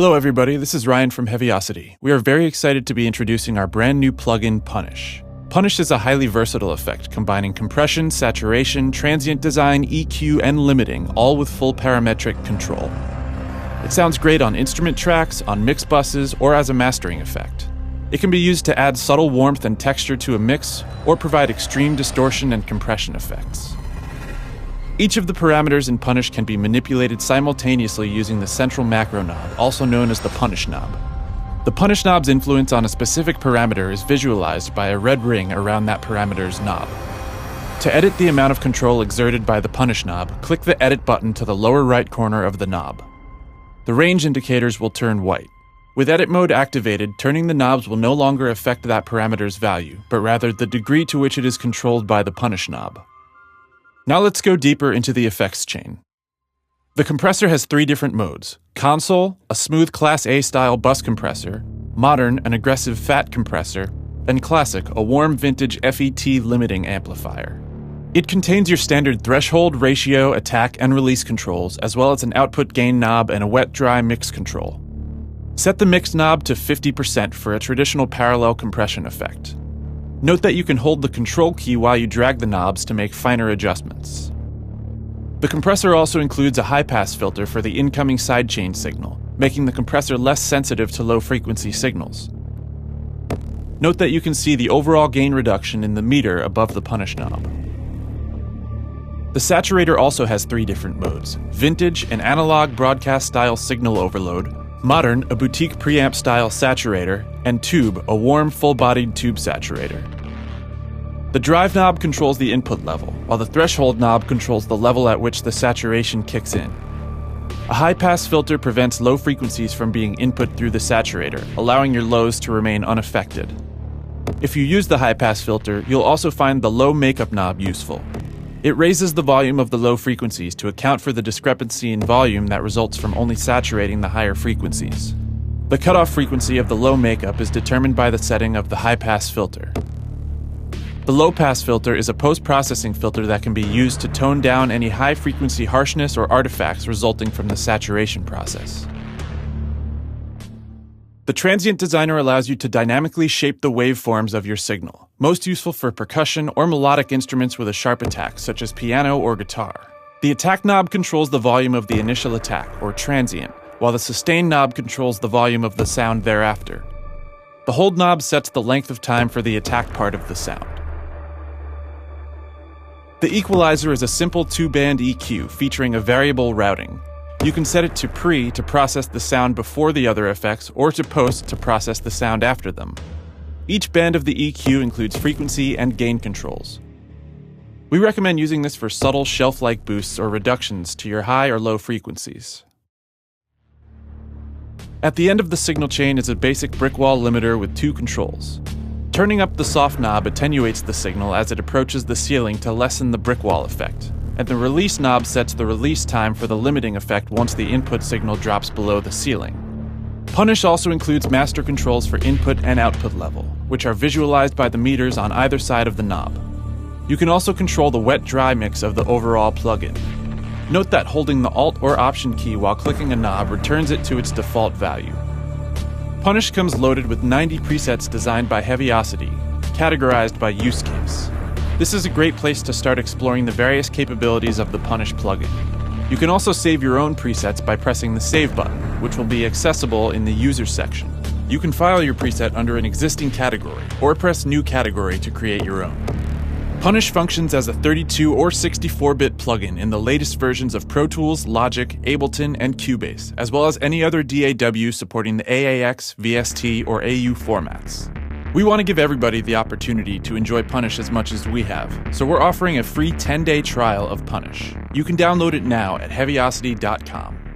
Hello everybody, this is Ryan from Heavyocity. We are very excited to be introducing our brand new plugin, Punish. Punish is a highly versatile effect, combining compression, saturation, transient design, EQ, and limiting, all with full parametric control. It sounds great on instrument tracks, on mix buses, or as a mastering effect. It can be used to add subtle warmth and texture to a mix, or provide extreme distortion and compression effects. Each of the parameters in Punish can be manipulated simultaneously using the central macro knob, also known as the Punish knob. The Punish knob's influence on a specific parameter is visualized by a red ring around that parameter's knob. To edit the amount of control exerted by the Punish knob, click the Edit button to the lower right corner of the knob. The range indicators will turn white. With Edit mode activated, turning the knobs will no longer affect that parameter's value, but rather the degree to which it is controlled by the Punish knob. Now let's go deeper into the effects chain. The compressor has three different modes: console, a smooth Class A style bus compressor; modern, an aggressive fat compressor; and classic, a warm vintage FET limiting amplifier. It contains your standard threshold, ratio, attack, and release controls, as well as an output gain knob and a wet-dry mix control. Set the mix knob to 50% for a traditional parallel compression effect. Note that you can hold the control key while you drag the knobs to make finer adjustments. The compressor also includes a high-pass filter for the incoming sidechain signal, making the compressor less sensitive to low-frequency signals. Note that you can see the overall gain reduction in the meter above the Punish knob. The saturator also has three different modes: vintage, an analog broadcast-style signal overload; modern, a boutique preamp-style saturator; and tube, a warm, full-bodied tube saturator. The drive knob controls the input level, while the threshold knob controls the level at which the saturation kicks in. A high-pass filter prevents low frequencies from being input through the saturator, allowing your lows to remain unaffected. If you use the high-pass filter, you'll also find the low makeup knob useful. It raises the volume of the low frequencies to account for the discrepancy in volume that results from only saturating the higher frequencies. The cutoff frequency of the low makeup is determined by the setting of the high-pass filter. The low-pass filter is a post-processing filter that can be used to tone down any high-frequency harshness or artifacts resulting from the saturation process. The Transient Designer allows you to dynamically shape the waveforms of your signal, most useful for percussion or melodic instruments with a sharp attack, such as piano or guitar. The attack knob controls the volume of the initial attack, or transient, while the sustain knob controls the volume of the sound thereafter. The hold knob sets the length of time for the attack part of the sound. The equalizer is a simple two-band EQ featuring a variable routing. You can set it to pre to process the sound before the other effects, or to post to process the sound after them. Each band of the EQ includes frequency and gain controls. We recommend using this for subtle shelf-like boosts or reductions to your high or low frequencies. At the end of the signal chain is a basic brick wall limiter with two controls. Turning up the soft knob attenuates the signal as it approaches the ceiling to lessen the brick wall effect, and the release knob sets the release time for the limiting effect once the input signal drops below the ceiling. Punish also includes master controls for input and output level, which are visualized by the meters on either side of the knob. You can also control the wet-dry mix of the overall plugin. Note that holding the Alt or Option key while clicking a knob returns it to its default value. Punish comes loaded with 90 presets designed by Heavyocity, categorized by use case. This is a great place to start exploring the various capabilities of the Punish plugin. You can also save your own presets by pressing the Save button, which will be accessible in the User section. You can file your preset under an existing category, or press New Category to create your own. Punish functions as a 32 or 64-bit plugin in the latest versions of Pro Tools, Logic, Ableton, and Cubase, as well as any other DAW supporting the AAX, VST, or AU formats. We want to give everybody the opportunity to enjoy Punish as much as we have, so we're offering a free 10-day trial of Punish. You can download it now at heavyocity.com.